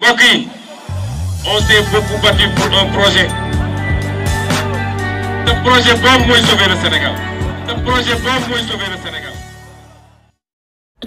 mbokk yi on s'est beaucoup battu pour un projet. Ce projet boobu mooy sauver le Sénégal. Ce projet boobu mooy sauver le Sénégal.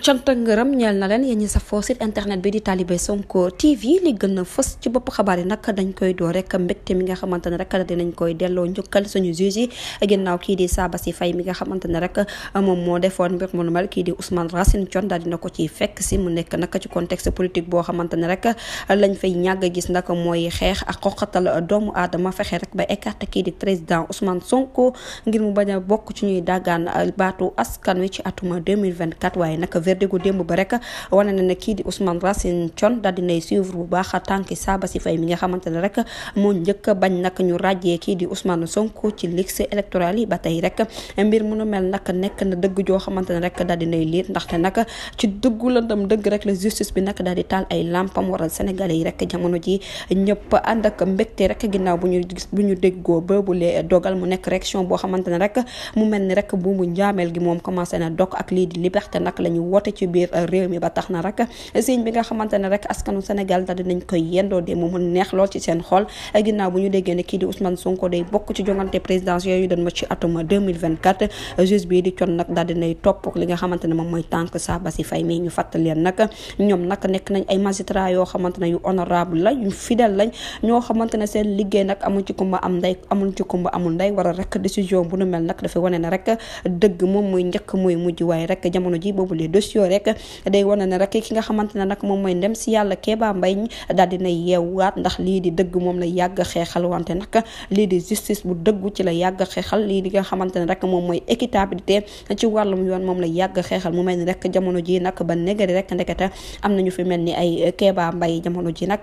cant ak ngërëm ñeel na leen yéen ñi safoo site internet bi di Talibé Sonko TV li gën a fës ci bopp xabaar yi nag dañ koy door rek mbégte mi nga xamante ne rek dinañ koy delloo njukkal suñu juge yi ginnaaw kii di Sabassy Faye mi nga xamante ne rek moom moo defoon mbir mu nu mel kii di Ousmane Racine Thion daal dina ko ciy fekk si mu nekk nag ci contexte politique boo xamante ne rek lañ fay ñàgg a gis nag mooy xeex ak xoqatal doomu aadama fexe rek ba écarté kii di président Ousmane Sonko ngir mu bañ a bokk ci ñuy daggaan baatu askan wi ci atuma 2024 waaye nag verdigu démb ba rek wane na ne kii di Ousmane Racine Thion daal dinay suivre bu baax tànki Sabassy Faye mi nga xamante ne rek moo njëkk bañ nag ñu ràjjee kii di Ousmane Sonko ci liste électorale yi ba tey rek mbir mu nu mel nag nekk na dëgg joo xamante ne rek daal dinay liir ndaxte nag ci dëggu lëndëm dëgg rek la justice bi nag daal di taal ay lampam waral sénégalais yi rek jamono ji ñëpp ànd ak mbégte rek ginnaaw bu ñu déggoo boobulee dogal mu nekk réaction boo xamante ne rek mu mel ni rek buumu njaameel gi moom commencé na dok ak lii di liberté nag la ñu woote ci biir réew mi ba tax na rek signe bi nga xamante ne rek askanu Sénégal daal dinañ koy yendoo de mu neex lool ci seen xol ginnaaw bu ñu déggee ne kii di Ousmane Sonko day bokk ci jongante présidentielle yu doon ma ci atum 2024 juge bii di Thion nag daal dinay topp li nga xamante ne moom mooy tànk Sabassy Faye mi ñu fàttali leen nag ñoom nag nekk nañ ay magistrat yoo xamante ne yu honorable la yu fidèle lañ ñoo xamante ne seen liggéey nag amul ci kumba am ndey amul ci kumba amul ndey war a rek décision bu nu mel nag dafa wane ne rek dëgg moom muy njëkk muy mujj waaye rek jamono ji boobu les dossiers rek day wane ne rek ki nga xamante ne nag moom mooy ndem si yàlla Kéba Mbaye daal dina yeewaat ndax lii di dëgg moom la yàgg xeexal wante nag lii di justice bu dëggu ci la yàgg xeexal lii di nga xamante ne rek moom mooy équitabilité ci wàllum yoon moom la yàgg xeexal mu mel ni rek jamono ji nag ba négari rek ndekete am nañu fi mel ni ay Kéba Mbaye jamono ji nag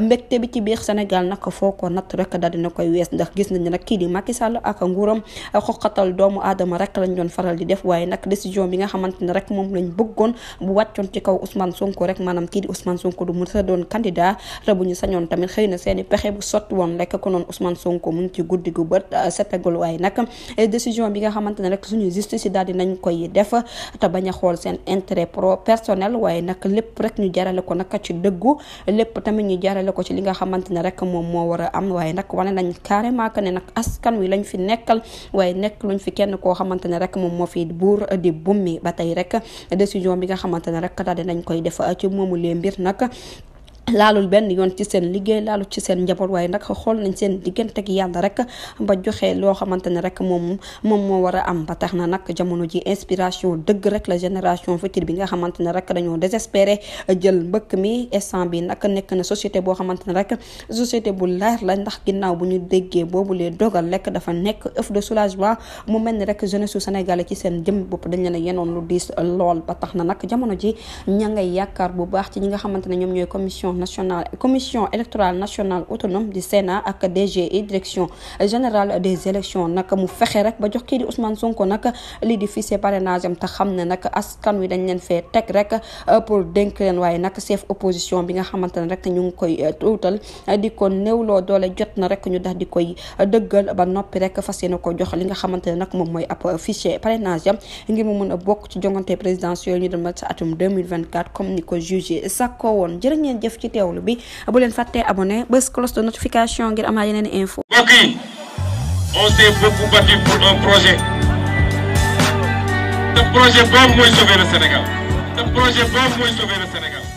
mbégte bi ci biir Sénégal nag foo ko natt rek daal dina koy wees ndax gis nañu nag kii di Macky Sall ak nguuram xoqatal doomu aadama rek lañ doon faral di def waaye nag décision bi nga xamante ne rek moom lañ bëggoon bu wàccoon ci kaw Ousmane Sonko rek maanaam kii di Ousmane Sonko du mën a doon candidat te bu ñu sañoon tamit xëy na seeni pexe bu sotti woon rek ko noonu Ousmane Sonko mu ngi ci guddi gu bët setagul waaye nag décision bi nga xamante ne rek suñu justice yi daal di nañ koy def te bañ a xool seen intérêt personnel waaye nag lépp rek ñu jarale ko nag ci dëggu lépp tamit ñu jarale ko ci li nga xamante ne rek moom moo war a am waaye nag wane nañ carrément que ne nag askan wi lañ fi nekkal waaye nekk luñ fi kenn koo xamante ne rek moom moo fi buur di bummi ba tey rek décision bi nga xamante ne rek daal dinañ koy def ci moomu lee mbir nag laalul benn yoon ci seen liggéey laalul ci seen njaboot waaye nag xool nañ seen diggante ak yàlla rek ba joxe loo xamante ne rek moom moo war a am ba tax na nag jamono ji inspiration dëgg rek la génération future bi nga xamante ne rek dañoo désespéré jël mbëkk mi instant bi nag nekk na société boo xamante ne rek société bu leer la ndax ginnaaw bu ñu déggee boobu lee dogal rek dafa nekk œuf de soulagement mu mel ni rek jeunesse su Sénégal ci seen jëm bopp dañ leen a yenoon lu diis lool ba tax na nag jamono ji ña ngay yaakaar bu baax ci ñi nga xamante ne ñoom ñooy commission électorale nationale autonome du Sénat ak DGI direction générale des élections nag mu fexe rek ba jox kii di Ousmane Sonko nag lii di fichier parrainage am te xam ne nag askan wi dañ leen fee teg rek pour dénk leen waaye nag chef opposition bi nga xamante ne rek ñu ngi koy tuutal di ko néewloo doole jot na rek ñu daal di koy dëggal ba noppi rek fas yéene ko jox li nga xamante ne nag moom mooy ab fichier parrainage am ngir mu mën a bokk ci jongante présidentielle ñu dem sa atum 2024 comme ni ko jugé sàkko woon jërë ngeen jëf ci teewlu bi bu leen fàttee abonné bës cloche de notification ngir amaat yeneen info. mbokk yi on s'est beaucoup battu pour un projet. Ce projet boobu mooy sauver le Sénégal. Ce projet boobu mooy sauver le Sénégal.